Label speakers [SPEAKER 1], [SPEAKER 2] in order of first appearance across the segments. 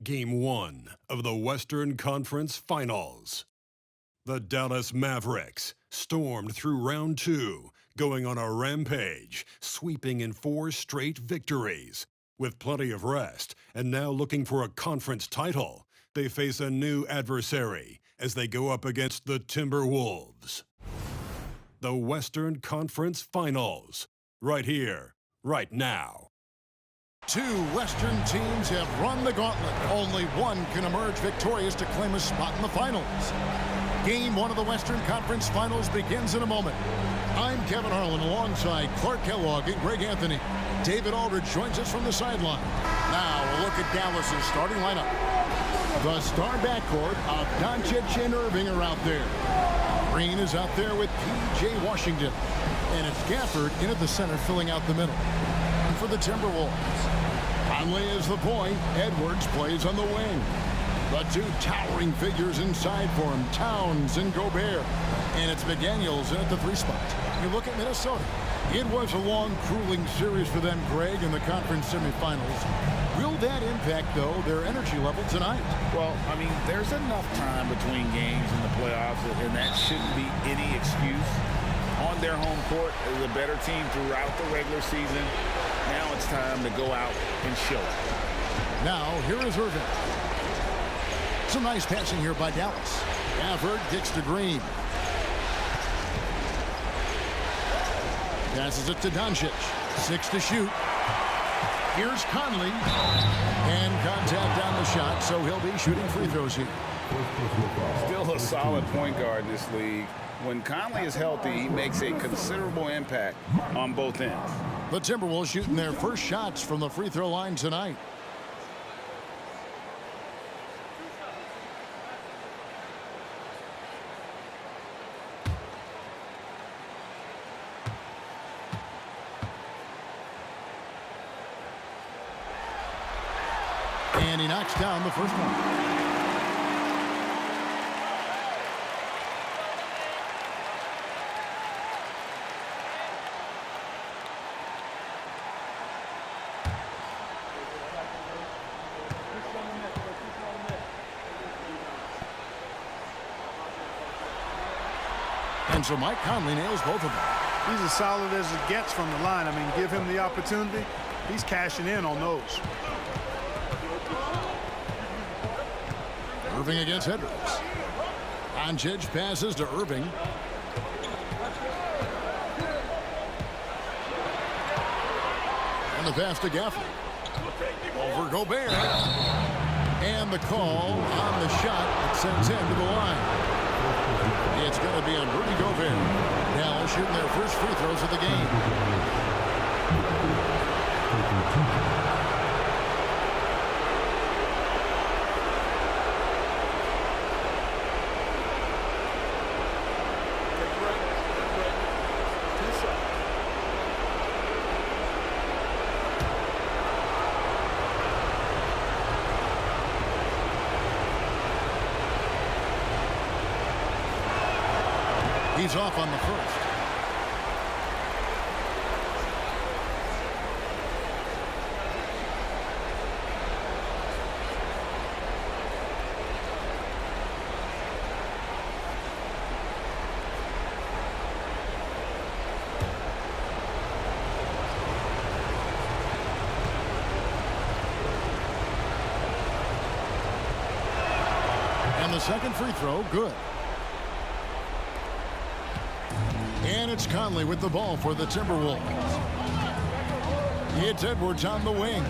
[SPEAKER 1] Game 1 of the Western Conference Finals. The Dallas Mavericks stormed through round 2, going on a rampage, sweeping in 4 straight victories. With plenty of rest, and now looking for a conference title, they face a new adversary as they go up against the Timberwolves. The Western Conference Finals, right here, right now.
[SPEAKER 2] Two Western teams have run the gauntlet. Only one can emerge victorious to claim a spot in the finals. Game 1 of the Western Conference Finals begins in a moment. I'm Kevin Harlan alongside Clark Kellogg and Greg Anthony. David Aldridge joins us from the sideline. Now a look at Dallas's starting lineup. The star backcourt of Doncic and Irving are out there. Green is out there with P.J. Washington. And it's Gafford in at the center filling out the middle. And for the Timberwolves, Conley is the point. Edwards plays on the wing. The two towering figures inside for him, Towns and Gobert. And it's McDaniels in at the 3 spot. You look at Minnesota. It was a long, grueling series for them, Greg, in the conference semifinals. Will that impact, though, their energy level tonight?
[SPEAKER 3] Well, I mean, there's enough time between games in the playoffs, and that shouldn't be any excuse. On their home court, is a better team throughout the regular season. Now it's time to go out and show it.
[SPEAKER 2] Now, here is Irving. Some nice passing here by Dallas. Gafford kicks to Green. Passes it to Doncic. 6 to shoot. Here's Conley. And contact on the shot, so he'll be shooting free throws here.
[SPEAKER 3] Still a solid point guard in this league. When Conley is healthy, he makes a considerable impact on both ends.
[SPEAKER 2] The Timberwolves shooting their first shots from the free throw line tonight. And he knocks down the first one. And so Mike Conley nails both of them.
[SPEAKER 4] He's as solid as it gets from the line. I mean, give him the opportunity. He's cashing in on those.
[SPEAKER 2] Irving against Edwards. Doncic passes to Irving. And the pass to Gafford. Over Gobert. And the call on the shot that sends him to the line. It's going to be on Rudy Gobert. Dallas shooting their first free throws of the game. He's off on the first. And the second free throw, good. And it's Conley with the ball for the Timberwolves. It's Edwards on the wing.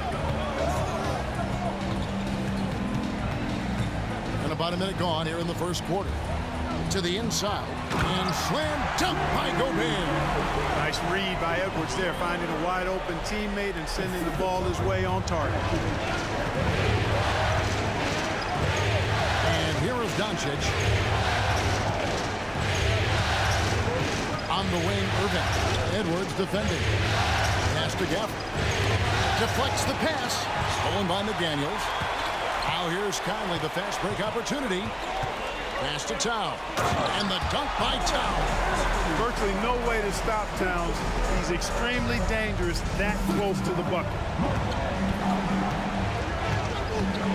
[SPEAKER 2] And about a minute gone here in the first quarter. To the inside. And slam dunk by Gobert.
[SPEAKER 4] Nice read by Edwards there, finding a wide open teammate and sending the ball his way on target.
[SPEAKER 2] And here is Doncic. On the wing, Irving. Edwards defending. Pass to Gafford. Deflects the pass. Stolen by McDaniels. Now here's Conley, the fast break opportunity. Pass to Towns. And the dunk by Towns.
[SPEAKER 4] Virtually no way to stop Towns. He's extremely dangerous that close to the bucket.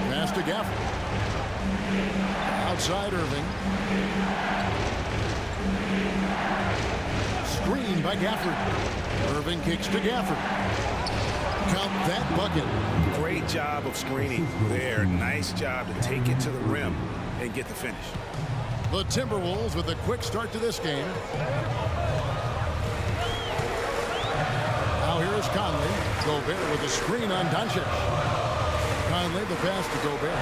[SPEAKER 2] Pass to to Gafford. Outside Irving. Screen by Gafford. Irving kicks to Gafford. Count that bucket.
[SPEAKER 3] Great job of screening there. Nice job to take it to the rim and get the finish.
[SPEAKER 2] The Timberwolves with a quick start to this game. Now here is Conley. Gobert with a screen on Doncic. Conley, the pass to Gobert.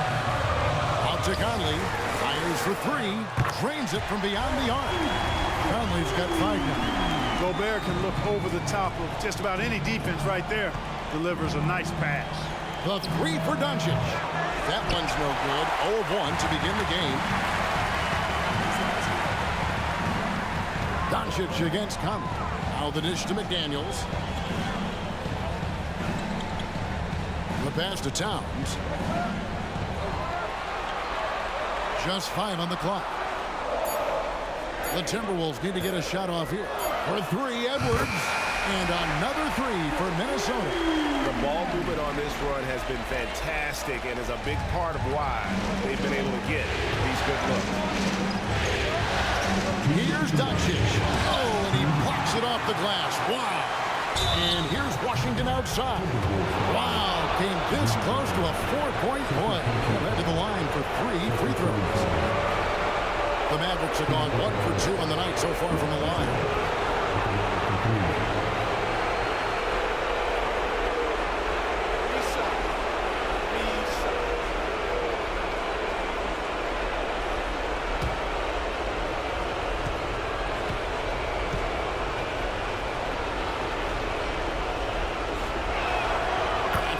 [SPEAKER 2] Out to Conley. Fires for three. Drains it from beyond the arc. Conley's got 5 now.
[SPEAKER 4] Gobert can look over the top of just about any defense right there. Delivers a nice pass.
[SPEAKER 2] The three for Doncic. That one's no good. 0 of 1 to begin the game. Doncic against Conley. Now the dish to McDaniels. The pass to Towns. Just 5 on the clock. The Timberwolves need to get a shot off here. For three, Edwards. And another three for Minnesota.
[SPEAKER 3] The ball movement on this run has been fantastic and is a big part of why they've been able to get these good looks.
[SPEAKER 2] Here's Doncic. Oh, and he blocks it off the glass. Wow. And here's Washington outside. Wow, came this close to a 4-point play. Led to the line for 3 free throws. The Mavericks have gone 1 for 2 on the night so far from the line.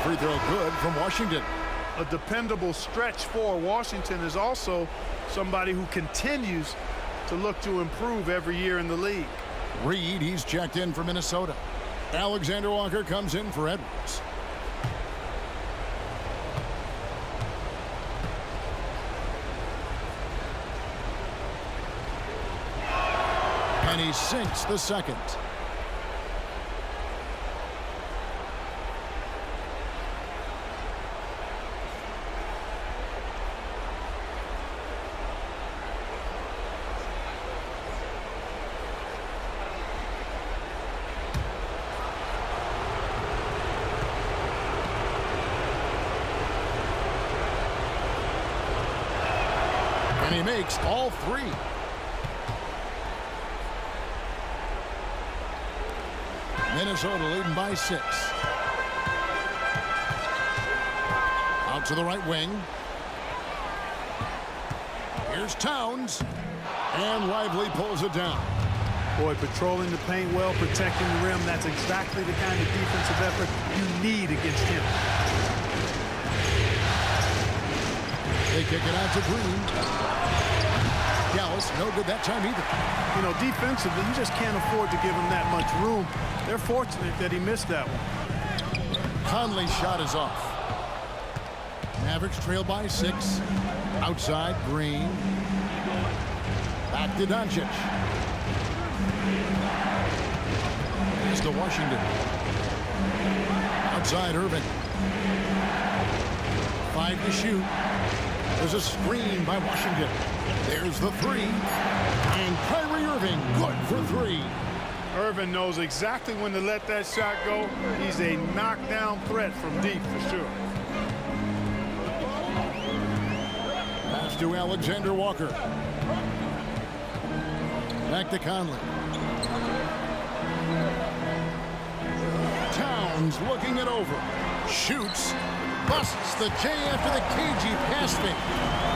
[SPEAKER 2] Free throw good from Washington.
[SPEAKER 4] A dependable stretch for Washington is also somebody who continues to look to improve every year in the league.
[SPEAKER 2] Reed, he's checked in for Minnesota. Alexander Walker comes in for Edwards. And he sinks the second. And he makes all 3. Minnesota leading by 6. Out to the right wing. Here's Towns. And Lively pulls it down.
[SPEAKER 4] Boy, patrolling the paint well, protecting the rim. That's exactly the kind of defensive effort you need against him.
[SPEAKER 2] They kick it out to Green. Dallas, no good that time either.
[SPEAKER 4] You know, defensively, you just can't afford to give him that much room. They're fortunate that he missed that one.
[SPEAKER 2] Conley's shot is off. Mavericks trail by 6. Outside, Green. Back to Doncic. Here's to Washington. Outside, Irving. 5 to shoot. There's a screen by Washington. There's the 3. And Kyrie Irving, good for 3.
[SPEAKER 4] Irving knows exactly when to let that shot go. He's a knockdown threat from deep for sure.
[SPEAKER 2] Pass to Alexander Walker. Back to Conley. Towns looking it over. Shoots. Busts the J after the cagey pass fake.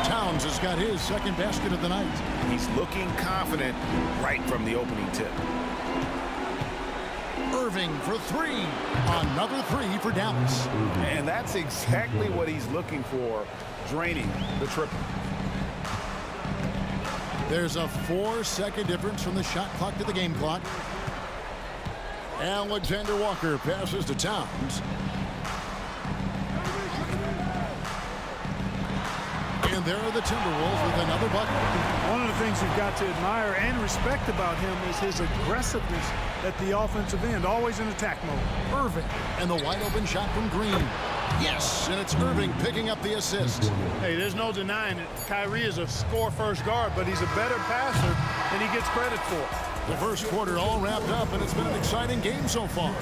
[SPEAKER 2] Towns has got his second basket of the night.
[SPEAKER 3] He's looking confident right from the opening tip.
[SPEAKER 2] Irving for 3. Another 3 for Dallas.
[SPEAKER 3] And that's exactly what he's looking for, draining the triple.
[SPEAKER 2] There's a 4-second difference from the shot clock to the game clock. Alexander Walker passes to Towns. And there are the Timberwolves with another bucket.
[SPEAKER 4] One of the things you've got to admire and respect about him is his aggressiveness at the offensive end, always in attack mode.
[SPEAKER 2] Irving and the wide open shot from Green. Yes, and it's Irving picking up the assist.
[SPEAKER 4] Hey, there's no denying it. Kyrie is a score-first guard, but he's a better passer than he gets credit for.
[SPEAKER 2] The first quarter all wrapped up, and it's been an exciting game so far.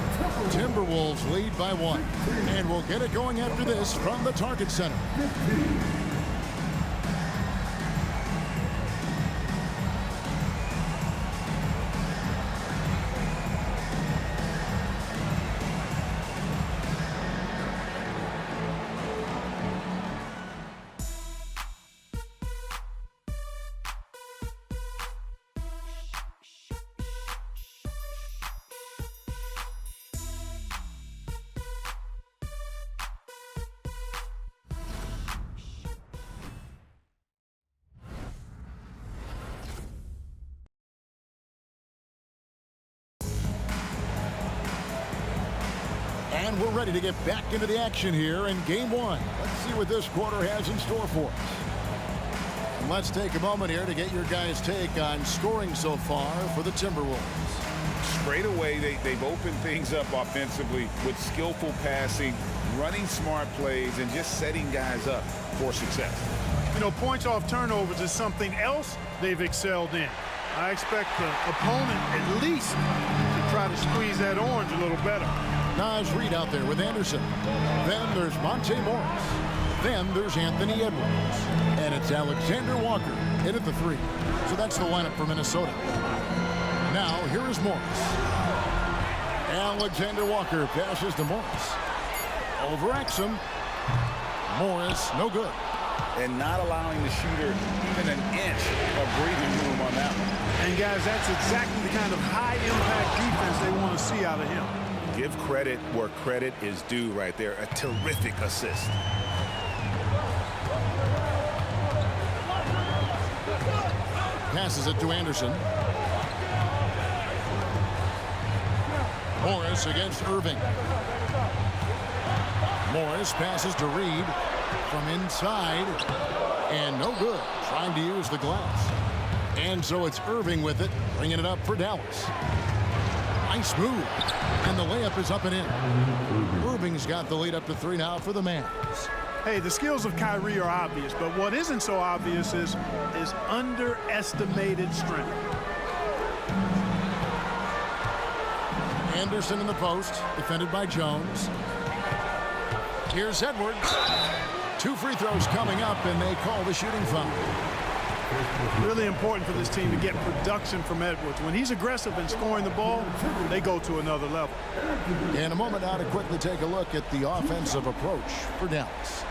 [SPEAKER 2] Timberwolves lead by 1. And we'll get it going after this from the Target Center. And we're ready to get back into the action here in Game 1. Let's see what this quarter has in store for us. And let's take a moment here to get your guys' take on scoring so far for the Timberwolves.
[SPEAKER 3] Straight away, they've opened things up offensively with skillful passing, running smart plays, and just setting guys up for success.
[SPEAKER 4] You know, points off turnovers is something else they've excelled in. I expect the opponent at least to try to squeeze that orange a little better.
[SPEAKER 2] Nice read out there with Anderson. Then there's Monte Morris. Then there's Anthony Edwards. And it's Alexander Walker in at the 3. So that's the lineup for Minnesota. Now, here is Morris. Alexander Walker passes to Morris. Over Exum. Morris, no good.
[SPEAKER 3] And not allowing the shooter even an inch of breathing room on that one.
[SPEAKER 4] And, guys, that's exactly the kind of high-impact defense they want to see out of him.
[SPEAKER 3] Give credit where credit is due right there. A terrific assist.
[SPEAKER 2] Passes it to Anderson. Morris against Irving. Morris passes to Reed from inside. And no good. Trying to use the glass. And so it's Irving with it, bringing it up for Dallas. Nice move. And the layup is up and in. Irving's got the lead up to 3 now for the Mavs.
[SPEAKER 4] Hey, the skills of Kyrie are obvious, but what isn't so obvious is underestimated strength.
[SPEAKER 2] Anderson in the post, defended by Jones. Here's Edwards. 2 free throws coming up, and they call the shooting foul.
[SPEAKER 4] Really important for this team to get production from Edwards. When he's aggressive and scoring the ball, they go to another level.
[SPEAKER 2] In a moment now to quickly take a look at the offensive approach for Dallas.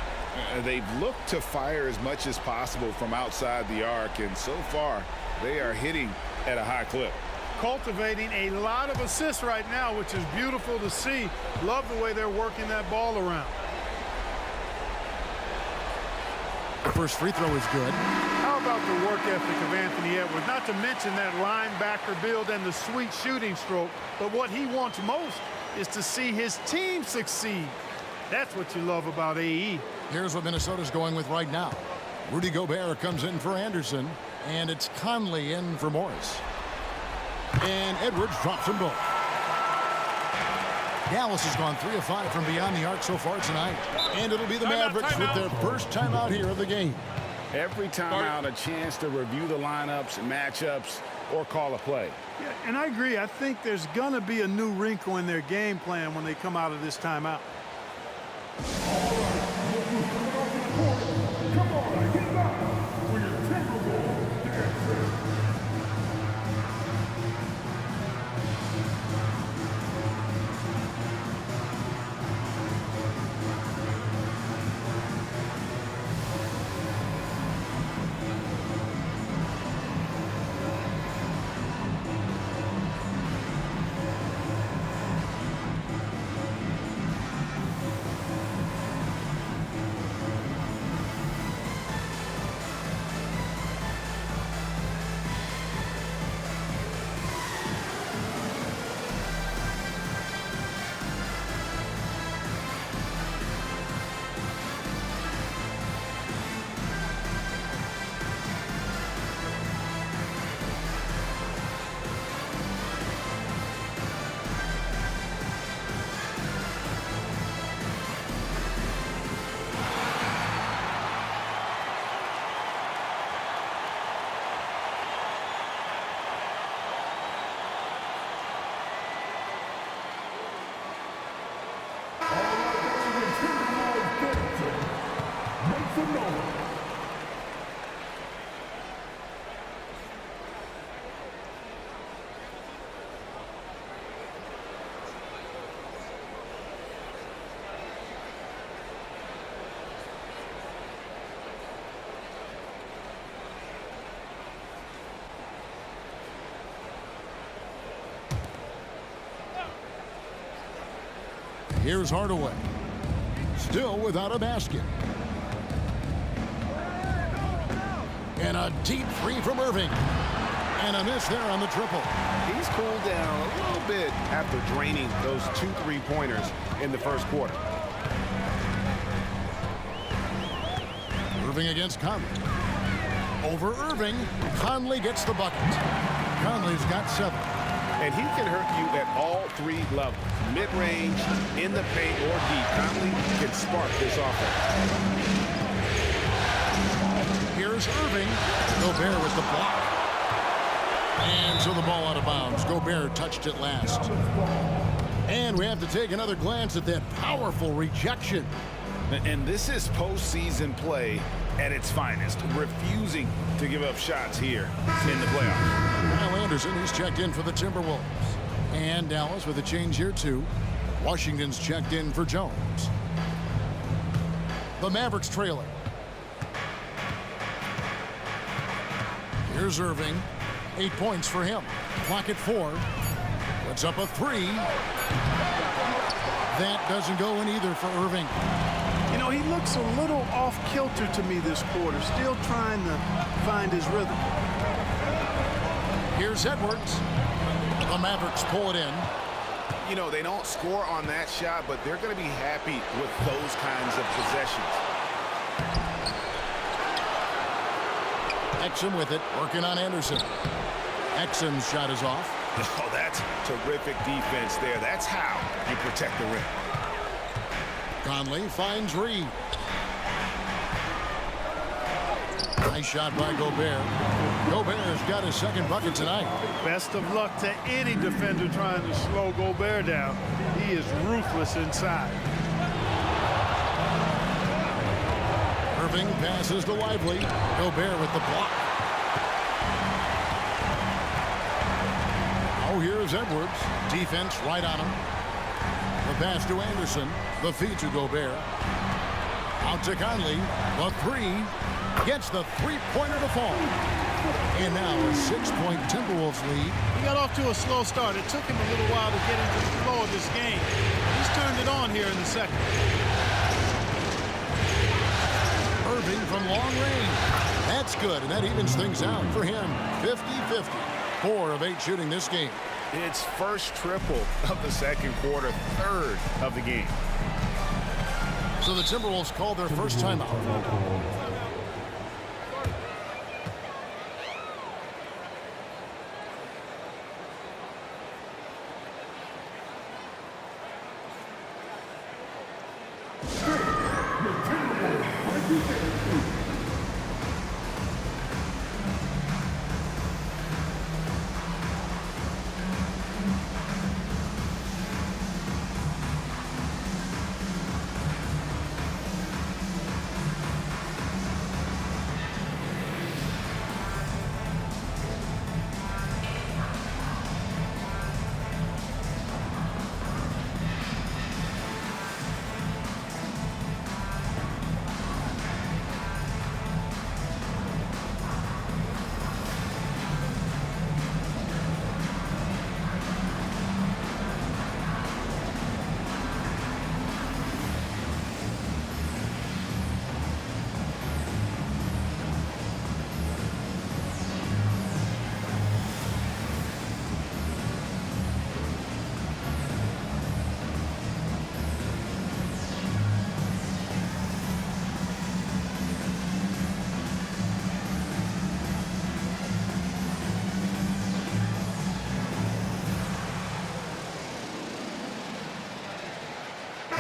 [SPEAKER 3] They've looked to fire as much as possible from outside the arc, and so far they are hitting at a high clip.
[SPEAKER 4] Cultivating a lot of assists right now, which is beautiful to see. Love the way they're working that ball around.
[SPEAKER 2] The first free throw is good.
[SPEAKER 4] How about the work ethic of Anthony Edwards? Not to mention that linebacker build and the sweet shooting stroke. But what he wants most is to see his team succeed. That's what you love about AE.
[SPEAKER 2] Here's what Minnesota's going with right now. Rudy Gobert comes in for Anderson, and it's Conley in for Morris. And Edwards drops them both. Dallas has gone 3 of 5 from beyond the arc so far tonight. And it'll be the Mavericks with their first timeout here of the game.
[SPEAKER 3] Every timeout, a chance to review the lineups, matchups, or call a play.
[SPEAKER 4] Yeah, and I agree. I think there's going to be a new wrinkle in their game plan when they come out of this timeout.
[SPEAKER 2] Here's Hardaway. Still without a basket. And a deep three from Irving. And a miss there on the triple.
[SPEAKER 5] He's cooled down a little bit after draining those 2 3-pointers in the first quarter.
[SPEAKER 2] Irving against Conley. Over Irving. Conley gets the bucket. Conley's got 7.
[SPEAKER 5] And he can hurt you at all 3 levels. Mid-range, in the paint, or deep. Conley can spark this offense.
[SPEAKER 2] Here's Irving. Gobert with the block. And so the ball out of bounds. Gobert touched it last. And we have to take another glance at that powerful rejection.
[SPEAKER 3] And this is postseason play at its finest, refusing to give up shots here in the playoffs.
[SPEAKER 2] Kyle Anderson, he's checked in for the Timberwolves. And Dallas with a change here too. Washington's checked in for Jones. The Mavericks trailing. Here's Irving. 8 points for him. Clock at 4. Puts up a 3. That doesn't go in either for Irving.
[SPEAKER 4] You know, he looks a little off-kilter to me this quarter, still trying to find his rhythm.
[SPEAKER 2] Here's Edwards. The Mavericks pull it in.
[SPEAKER 5] You know, they don't score on that shot, but they're going to be happy with those kinds of possessions.
[SPEAKER 2] Exum with it, working on Anderson. Exum's shot is off.
[SPEAKER 5] Oh, that's terrific defense there. That's how you protect the rim.
[SPEAKER 2] Conley finds Reed. Nice shot by Gobert. Gobert's got his second bucket tonight.
[SPEAKER 4] Best of luck to any defender trying to slow Gobert down. He is ruthless inside.
[SPEAKER 2] Irving passes to Lively. Gobert with the block. Oh, here's Edwards. Defense right on him. The pass to Anderson. The feed to Gobert. Out to Conley. The 3. Gets the 3-pointer to fall. And now a 6-point Timberwolves lead.
[SPEAKER 4] He got off to a slow start. It took him a little while to get into the flow of this game. He's turned it on here in the second.
[SPEAKER 2] Irving from long range. That's good, and that evens things out for him. 50-50. 4 of 8 shooting this game.
[SPEAKER 5] It's first triple of the second quarter, third of the game.
[SPEAKER 2] So the Timberwolves call their first timeout.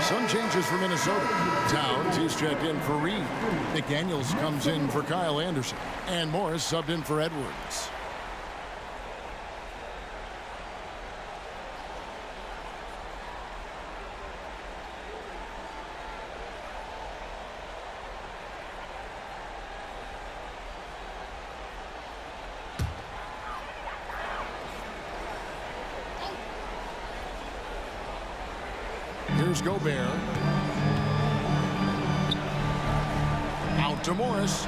[SPEAKER 2] Some changes for Minnesota. Towns, he's checked in for Reed. McDaniels comes in for Kyle Anderson. And Morris subbed in for Edwards. Here's Gobert. Out to Morris.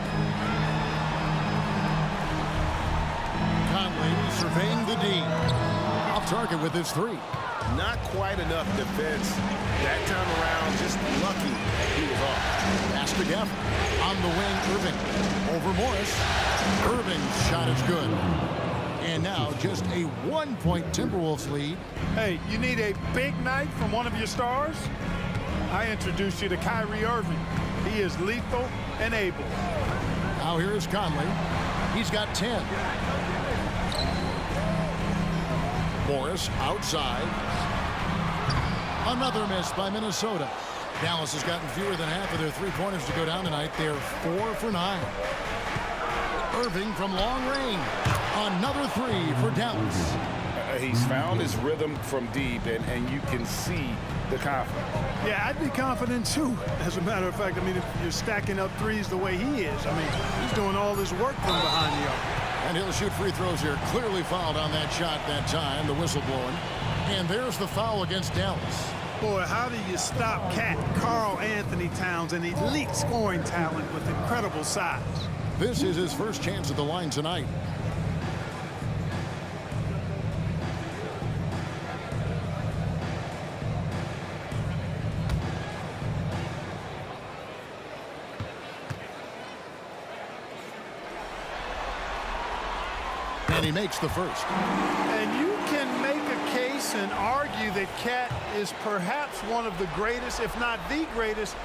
[SPEAKER 2] Conley surveying the D. Off target with his 3.
[SPEAKER 5] Not quite enough defense. That time around, just lucky he was off.
[SPEAKER 2] Pass to Gafford. On the wing, Irving. Over Morris. Irving's shot is good. And now just a 1-point Timberwolves lead.
[SPEAKER 4] Hey, you need a big night from one of your stars? I introduce you to Kyrie Irving. He is lethal and able.
[SPEAKER 2] Now here's Conley. He's got 10. Morris outside. Another miss by Minnesota. Dallas has gotten fewer than half of their three-pointers to go down tonight. They're 4 for 9. Irving from long range. Another three for Dallas.
[SPEAKER 3] He's found his rhythm from deep, and you can see the confidence.
[SPEAKER 4] Yeah, I'd be confident too. As a matter of fact, I mean, if you're stacking up threes the way he is, I mean, he's doing all this work from behind the arc.
[SPEAKER 2] And he'll shoot free throws here. Clearly fouled on that shot that time, the whistle blowing. And there's the foul against Dallas.
[SPEAKER 4] Boy, how do you stop Karl Anthony Towns, an elite scoring talent with incredible size?
[SPEAKER 2] This is his first chance at the line tonight. And he makes the first.
[SPEAKER 4] And you can make a case and argue that Cat is perhaps one of the greatest, if not the greatest,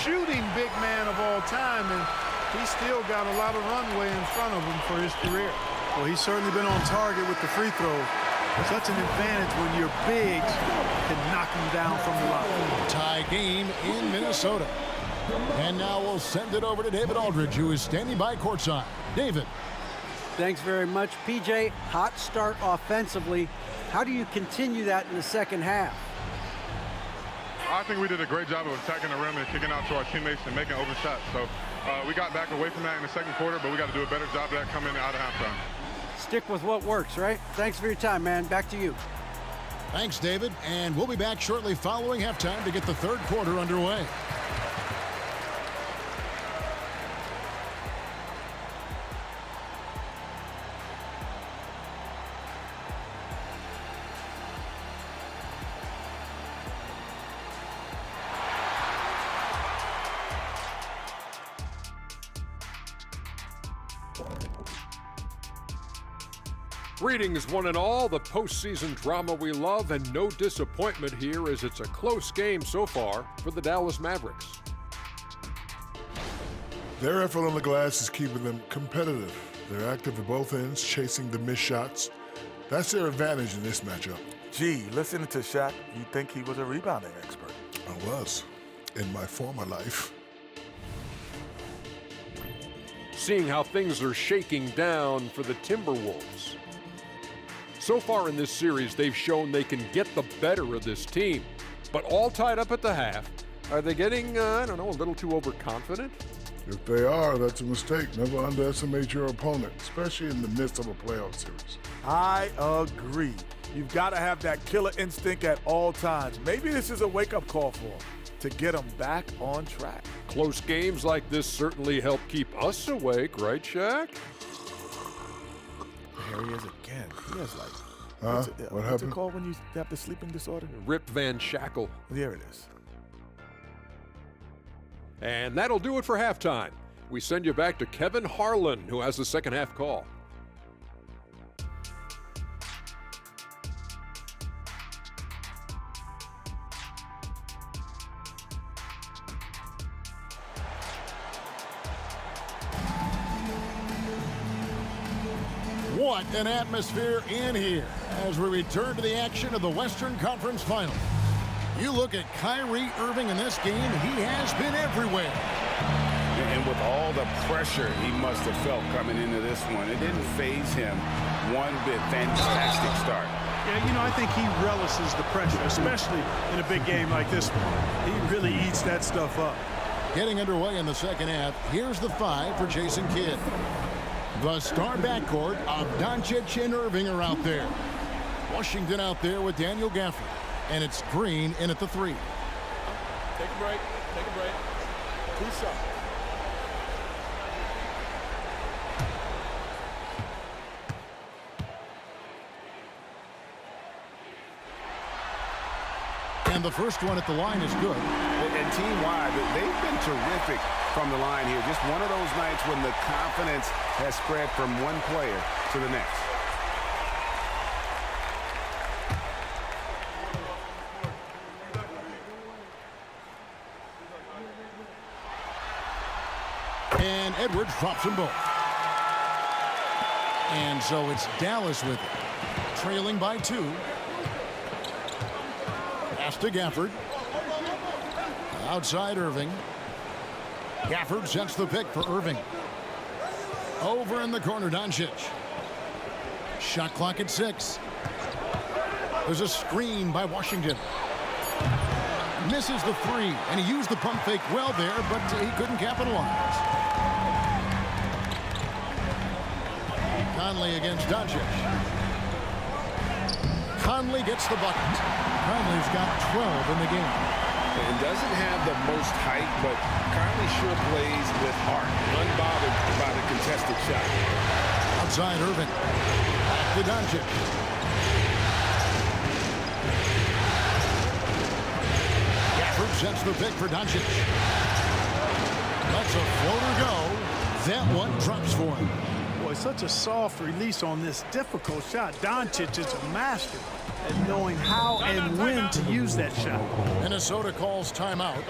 [SPEAKER 4] shooting big man of all time. And he's still got a lot of runway in front of him for his career. Well, he's certainly been on target with the free throws. Such an advantage when your bigs can knock him down from the line.
[SPEAKER 2] Tie game in Minnesota. And now we'll send it over to David Aldridge, who is standing by courtside. David.
[SPEAKER 6] Thanks very much, PJ. Hot start offensively. How do you continue that in the second half?
[SPEAKER 7] I think we did a great job of attacking the rim and kicking out to our teammates and making open shots. So we got back away from that in the second quarter, but we got to do a better job of that coming out of halftime.
[SPEAKER 6] Stick with what works, right? Thanks for your time, man. Back to you.
[SPEAKER 2] Thanks, David. And we'll be back shortly following halftime to get the third quarter underway.
[SPEAKER 8] Greetings, one and all. The postseason drama we love, and no disappointment here as it's a close game so far for the Dallas Mavericks.
[SPEAKER 9] Their effort on the glass is keeping them competitive. They're active at both ends, chasing the missed shots. That's their advantage in this matchup.
[SPEAKER 10] Gee, listening to Shaq, you'd think he was a rebounding expert.
[SPEAKER 9] I was, in my former life.
[SPEAKER 8] Seeing how things are shaking down for the Timberwolves. So far in this series, they've shown they can get the better of this team. But all tied up at the half, are they getting, I don't know, a little too overconfident?
[SPEAKER 9] If they are, that's a mistake. Never underestimate your opponent, especially in the midst of a playoff series.
[SPEAKER 10] I agree. You've got to have that killer instinct at all times. Maybe this is a wake-up call for them to get them back on track.
[SPEAKER 8] Close games like this certainly help keep us awake, right, Shaq?
[SPEAKER 10] There he is again. He has like,
[SPEAKER 9] What happened?
[SPEAKER 10] what's it called when you have the sleeping disorder?
[SPEAKER 8] Rip Van Shackle.
[SPEAKER 10] There it is.
[SPEAKER 8] And that'll do it for halftime. We send you back to Kevin Harlan, who has the second half call.
[SPEAKER 2] What an atmosphere in here as we return to the action of the Western Conference Final. You look at Kyrie Irving in this game, he has been everywhere.
[SPEAKER 3] And with all the pressure he must have felt coming into this one, it didn't faze him one bit. Fantastic start.
[SPEAKER 4] Yeah, you know, I think he relishes the pressure, especially in a big game like this one. He really eats that stuff up.
[SPEAKER 2] Getting underway in the second half, here's the 5 for Jason Kidd. The star backcourt of Doncic and Irving are out there. Washington out there with Daniel Gafford. And it's Green in at the 3.
[SPEAKER 5] Take a break. Take a break. 2 shots.
[SPEAKER 2] And the first one at the line is good.
[SPEAKER 5] And team-wide, they've been terrific from the line here. Just one of those nights when the confidence has spread from one player to the next.
[SPEAKER 2] And Edwards drops them both. And so it's Dallas with it. Trailing by 2. Pass to Gafford. Outside Irving. Gafford sets the pick for Irving. Over in the corner, Doncic. Shot clock at 6. There's a screen by Washington. Misses the 3, and he used the pump fake well there, but he couldn't capitalize. Conley against Doncic. Conley gets the bucket. Conley's got 12 in the game.
[SPEAKER 5] And doesn't have the most height, but Conley sure plays with heart, unbothered by the contested shot.
[SPEAKER 2] Outside Irving. Back to Doncic. Gafford sets the pick for Doncic. Lets a floater go. That one drops for him.
[SPEAKER 4] Boy, such a soft release on this difficult shot. Doncic is a master at knowing how and when to use that shot.
[SPEAKER 2] Minnesota calls timeout.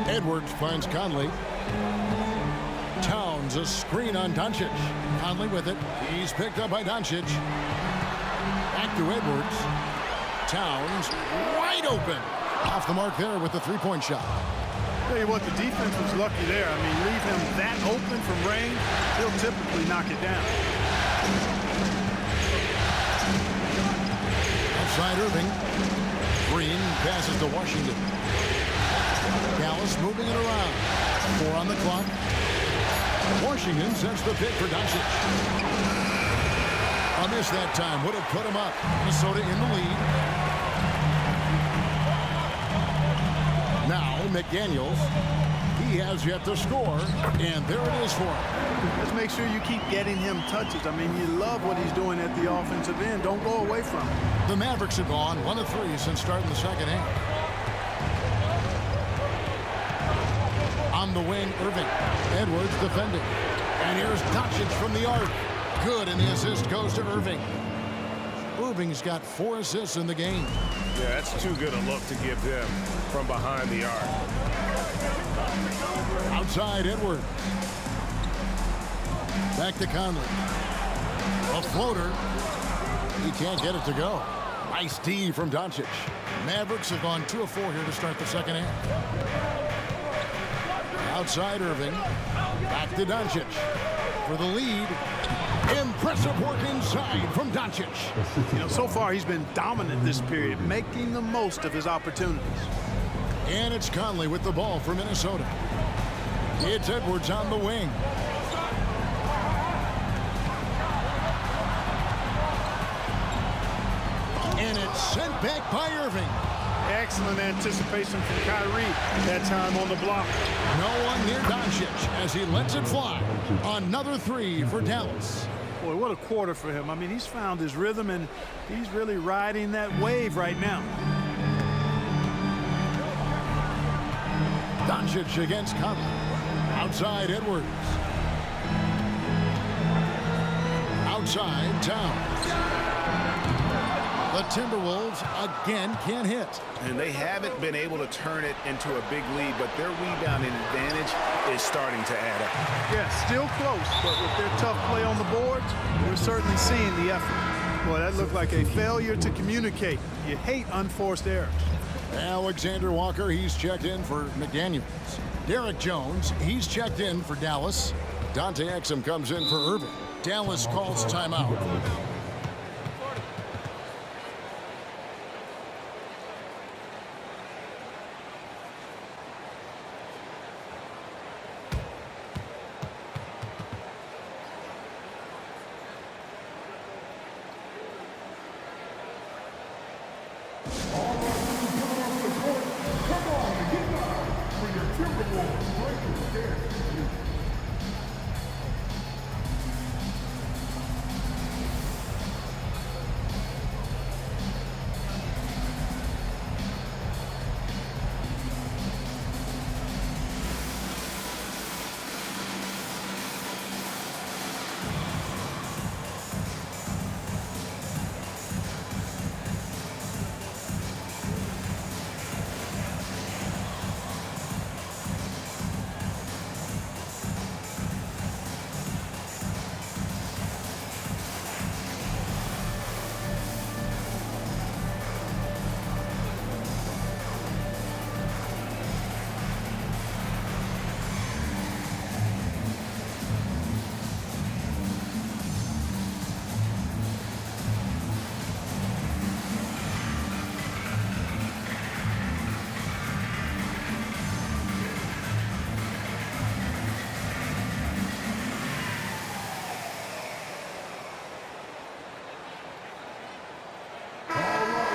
[SPEAKER 2] Edwards finds Conley. Towns a screen on Doncic. Conley with it. He's picked up by Doncic. Back to Edwards. Towns wide open. Off the mark there with the three-point shot.
[SPEAKER 4] Tell you what, the defense was lucky there. I mean, leave him that open from range, he'll typically knock it down.
[SPEAKER 2] Outside Irving. Green passes to Washington. Dallas moving it around. 4 on the clock. Washington sends the pick for Doncic. A miss that time would have put him up. Minnesota in the lead. Now McDaniels. He has yet to score, and there it is for him.
[SPEAKER 4] Let's make sure you keep getting him touches. I mean, you love what he's doing at the offensive end. Don't go away from it.
[SPEAKER 2] The Mavericks have gone 1 of 3 since starting the second half. On the wing, Irving. Edwards defending. And here's Doncic from the arc. Good, and the assist goes to Irving. Irving's got 4 assists in the game.
[SPEAKER 5] Yeah, that's too good a look to give them from behind the arc.
[SPEAKER 2] Outside Edwards. Back to Conley. A floater. He can't get it to go. Nice D from Doncic. Mavericks have gone 2 of 4 here to start the second half. Outside Irving. Back to Doncic. For the lead. Impressive work inside from Doncic.
[SPEAKER 4] You know, so far he's been dominant this period, making the most of his opportunities.
[SPEAKER 2] And it's Conley with the ball for Minnesota. It's Edwards on the wing. And it's sent back by Irving.
[SPEAKER 4] Excellent anticipation from Kyrie. That time on the block.
[SPEAKER 2] No one near Doncic as he lets it fly. Another 3 for Dallas.
[SPEAKER 4] Boy, what a quarter for him. I mean, he's found his rhythm, and he's really riding that wave right now.
[SPEAKER 2] Doncic against Conley. Outside Edwards. Outside Towns. The Timberwolves again can't hit.
[SPEAKER 5] And they haven't been able to turn it into a big lead, but their rebounding advantage is starting to add up.
[SPEAKER 4] Yeah, still close, but with their tough play on the boards, we're certainly seeing the effort. Boy, that looked like a failure to communicate. You hate unforced errors.
[SPEAKER 2] Alexander Walker, he's checked in for McDaniels. Derek Jones, he's checked in for Dallas. Dante Exum comes in for Irving. Dallas calls timeout.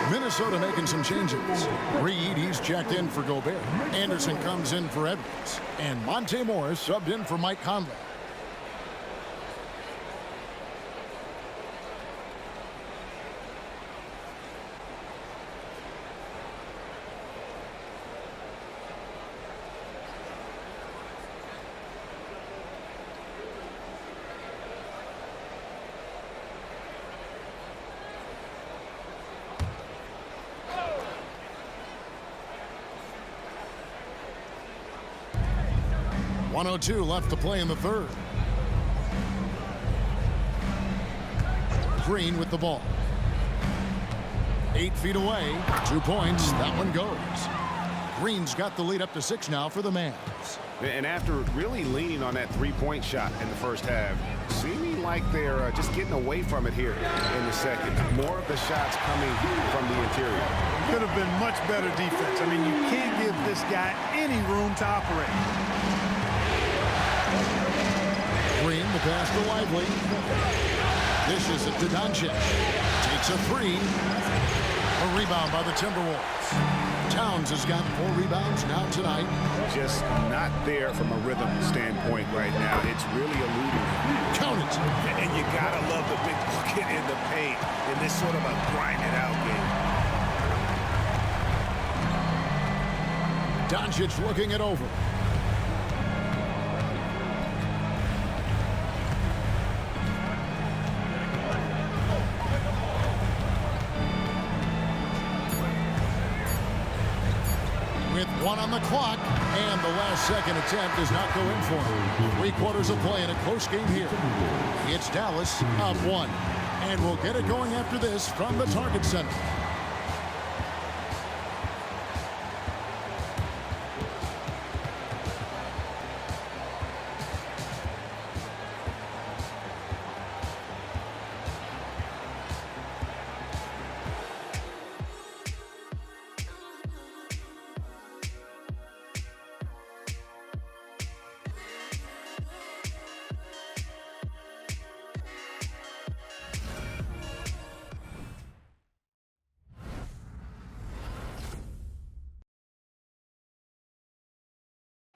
[SPEAKER 2] Minnesota making some changes. Reed, he's checked in for Gobert. Anderson comes in for Edwards. And Monte Morris subbed in for Mike Conley. .102 left to play in the third. Green with the ball. 8 feet away. 2 points. That one goes. Green's got the lead up to 6 now for the Mavs.
[SPEAKER 5] And after really leaning on that three-point shot in the first half, seeming like they're just getting away from it here in the second. More of the shots coming from the interior.
[SPEAKER 4] Could have been much better defense. I mean, you can't give this guy any room to operate.
[SPEAKER 2] Green, the pass to Lively. Dishes it to Doncic. Takes a 3. A rebound by the Timberwolves. Towns has got 4 rebounds now tonight.
[SPEAKER 5] Just not there from a rhythm standpoint right now. It's really eluding.
[SPEAKER 2] Count it.
[SPEAKER 5] And you gotta love the big bucket in the paint in this sort of a grind-it-out game.
[SPEAKER 2] Doncic looking it over. With 1 on the clock, and the last second attempt does not go in for him. 3 quarters of play in a close game here. It's Dallas up 1, and we'll get it going after this from the Target Center.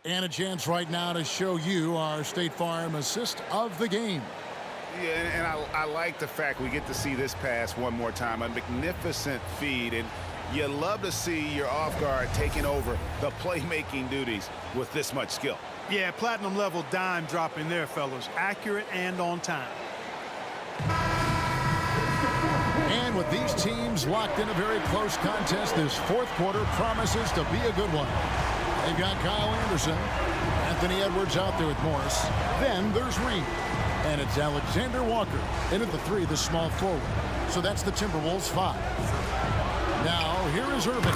[SPEAKER 2] And a chance right now to show you our State Farm assist of the game.
[SPEAKER 5] Yeah, and I like the fact we get to see this pass one more time. A magnificent feed, and you love to see your off guard taking over the playmaking duties with this much skill.
[SPEAKER 4] Yeah, platinum level dime dropping there, fellas. Accurate and on time.
[SPEAKER 2] And with these teams locked in a very close contest, this fourth quarter promises to be a good one. They've got Kyle Anderson, Anthony Edwards out there with Morris. Then there's Reed. And it's Alexander Walker in at the 3, the small forward. So that's the Timberwolves 5. Now here is Irving.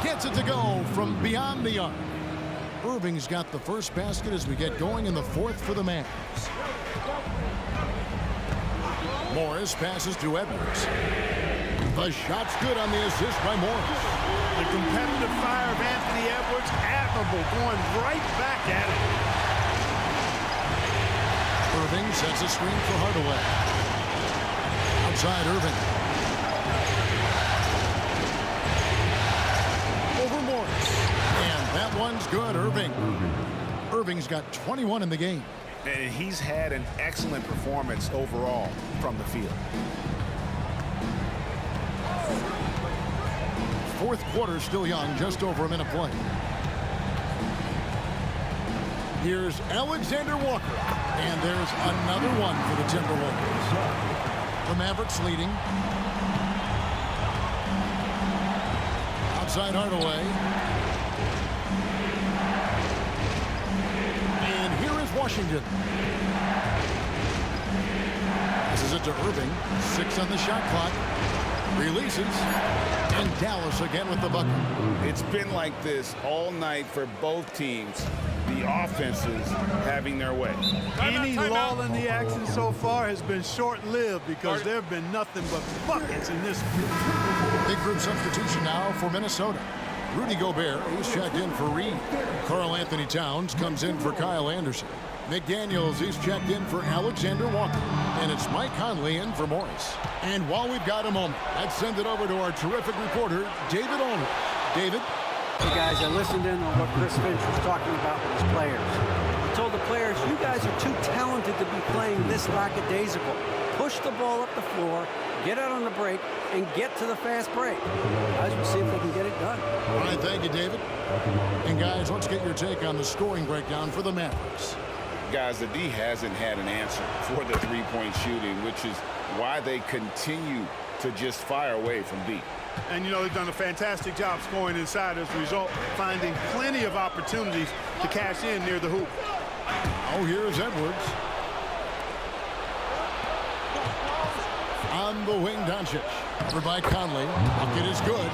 [SPEAKER 2] Gets it to go from beyond the arc. Irving's got the first basket as we get going in the fourth for the Mavericks. Morris passes to Edwards. The shot's good on the assist by Morris.
[SPEAKER 4] The competitive fire of Anthony Edwards, admirable, going right back at it.
[SPEAKER 2] Irving sets a screen for Hardaway. Outside Irving. Over Morris. And that one's good, Irving. Irving's got 21 in the game.
[SPEAKER 5] And he's had an excellent performance overall from the field.
[SPEAKER 2] Fourth quarter still young, just over a minute play. Here's Alexander Walker. And there's another one for the Timberwolves. The Mavericks leading. Outside Hardaway. And here is Washington. This is it to Irving. 6 on the shot clock. Releases. And Dallas again with the bucket.
[SPEAKER 3] It's been like this all night for both teams. The offenses having their way.
[SPEAKER 4] Any lull in the action so far has been short-lived because there have been nothing but buckets in this one.
[SPEAKER 2] Big group substitution now for Minnesota. Rudy Gobert, he's checked in for Reed. Karl Anthony Towns comes in for Kyle Anderson. McDaniels, he's checked in for Alexander Walker. And it's Mike Conley in for Morris. And while we've got a moment, let's send it over to our terrific reporter, David Olney. David?
[SPEAKER 6] Hey guys, I listened in on what Chris Finch was talking about with his players. He told the players, you guys are too talented to be playing this lackadaisical. Push the ball up the floor, get out on the break, and get to the fast break. Guys, we'll see if they can get it done.
[SPEAKER 2] All right, thank you, David. And guys, let's get your take on the scoring breakdown for the Mavericks.
[SPEAKER 3] Guys, the D hasn't had an answer for the three-point shooting, which is why they continue to just fire away from deep.
[SPEAKER 4] And, you know, they've done a fantastic job scoring inside as a result, finding plenty of opportunities to cash in near the hoop.
[SPEAKER 2] Oh, here's Edwards. On the wing, Doncic. Over by Conley. Bucket is good.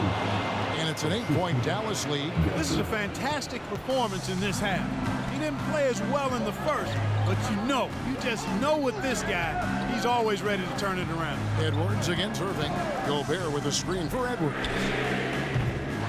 [SPEAKER 2] And it's an 8-point Dallas lead.
[SPEAKER 4] This is a fantastic performance in this half. He didn't play as well in the first, but you just know with this guy, he's always ready to turn it around.
[SPEAKER 2] Edwards against Irving. Gobert with a screen for Edwards.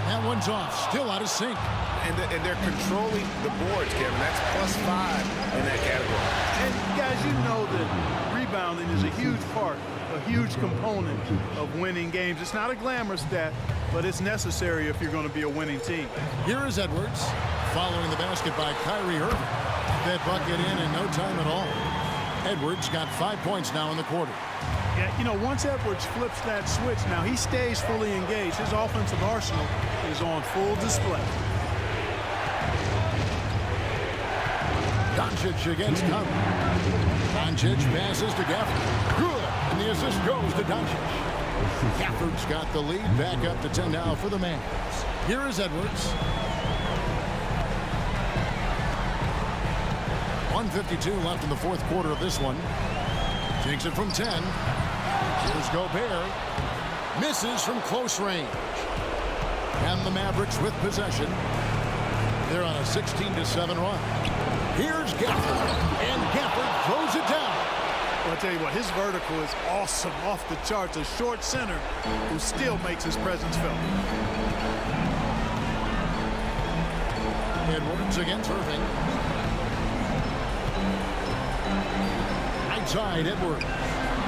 [SPEAKER 2] That one's off, still out of sync.
[SPEAKER 5] And they're controlling the boards, Kevin. That's +5 in that category.
[SPEAKER 4] And guys, you know that rebounding is a huge part, a huge component of winning games. It's not a glamour stat, but it's necessary if you're going to be a winning team.
[SPEAKER 2] Here is Edwards, following the basket by Kyrie Irving. That bucket in no time at all. Edwards got 5 points now in the quarter.
[SPEAKER 4] Yeah, you know, once Edwards flips that switch, now he stays fully engaged. His offensive arsenal is on full display.
[SPEAKER 2] Doncic against Conley. Doncic passes to Gafford. Good. And the assist goes to Doncic. Gafford's got the lead back up to 10 now for the Mavs. Here is Edwards. 1:52 left in the fourth quarter of this one. Takes it from 10. Here's Gobert. Misses from close range. And the Mavericks with possession. They're on a 16-7 run. Here's Gafford. And Gafford throws it down.
[SPEAKER 4] Well, I'll tell you what, his vertical is awesome, off the charts. A short center who still makes his presence felt.
[SPEAKER 2] Edwards against Irving. Outside Edwards.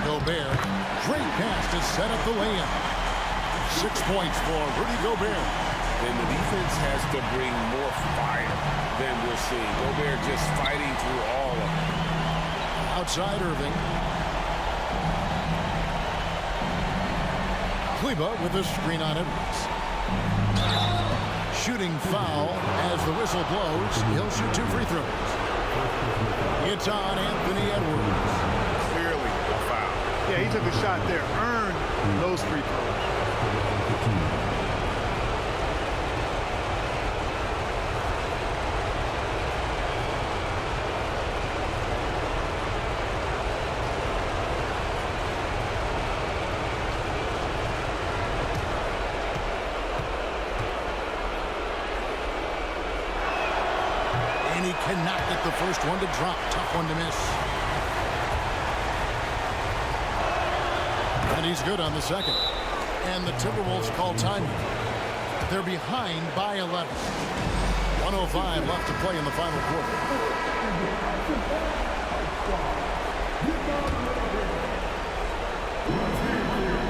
[SPEAKER 2] Gobert. Great pass to set up the layup. 6 points for Rudy Gobert.
[SPEAKER 3] Then the defense has to bring more fire than we're seeing. Gobert just fighting through all of it.
[SPEAKER 2] Outside Irving. Kleba with a screen on Edwards. Shooting foul as the whistle blows. He'll shoot 2 free throws. It's on Anthony Edwards.
[SPEAKER 5] Clearly a foul.
[SPEAKER 4] Yeah, he took a shot there. Earned those free throws.
[SPEAKER 2] He cannot get the first one to drop. Tough one to miss. And he's good on the second. And the Timberwolves call time. They're behind by 11. 1:05 left to play in the final quarter.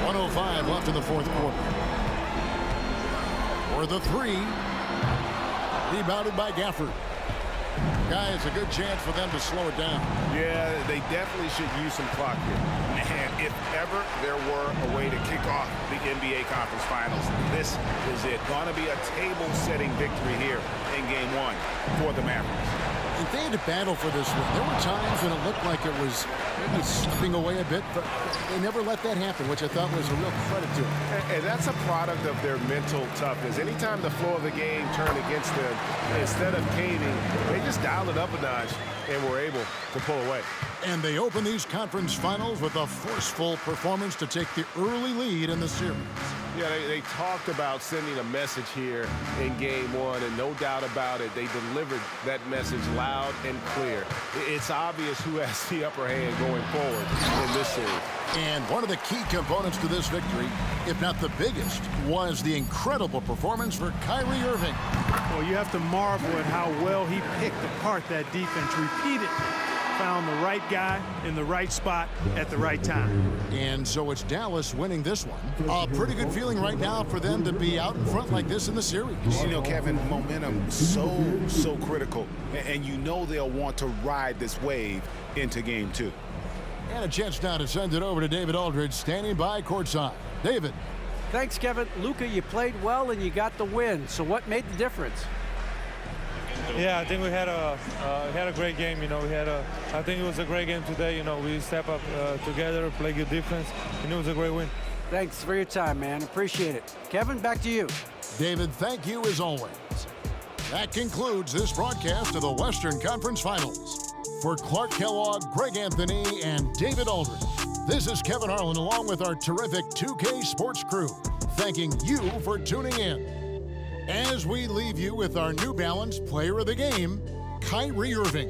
[SPEAKER 2] .105 left in the fourth quarter. For the three. Rebounded by Gafford. Guys, a good chance for them to slow it down.
[SPEAKER 5] Yeah, they definitely should use some clock here. Man, if ever there were a way to kick off the NBA Conference Finals, this is it. Gonna be a table-setting victory here in Game 1 for the Mavericks.
[SPEAKER 2] If they had to battle for this one, there were times when it looked like it was maybe slipping away a bit, but they never let that happen, which I thought was a real credit to them.
[SPEAKER 5] And that's a product of their mental toughness. Anytime the flow of the game turned against them, instead of caving, they just dialed it up a notch and were able to pull away.
[SPEAKER 2] And they open these conference finals with a forceful performance to take the early lead in the series.
[SPEAKER 5] Yeah, they talked about sending a message here in Game 1, and no doubt about it, they delivered that message loud and clear. It's obvious who has the upper hand going forward in this series.
[SPEAKER 2] And one of the key components to this victory, if not the biggest, was the incredible performance for Kyrie Irving.
[SPEAKER 4] Well, you have to marvel at how well he picked apart that defense repeatedly. Found the right guy in the right spot at the right time.
[SPEAKER 2] And so it's Dallas winning this one. A pretty good feeling right now for them to be out in front like this in the series.
[SPEAKER 5] You know, Kevin, momentum so critical. And you know they'll want to ride this wave into Game 2.
[SPEAKER 2] And a chance now to send it over to David Aldridge, standing by courtside. David.
[SPEAKER 6] Thanks, Kevin. Luka, you played well and you got the win. So what made the difference?
[SPEAKER 11] Yeah, I think we had a great game. You know, I think it was a great game today. You know, we step up together, play good defense, and it was a great win.
[SPEAKER 6] Thanks for your time, man. Appreciate it. Kevin, back to you.
[SPEAKER 2] David, thank you as always. That concludes this broadcast of the Western Conference Finals. For Clark Kellogg, Greg Anthony, and David Aldridge, this is Kevin Harlan along with our terrific 2K Sports crew, thanking you for tuning in. As we leave you with our New Balance Player of the Game, Kyrie Irving.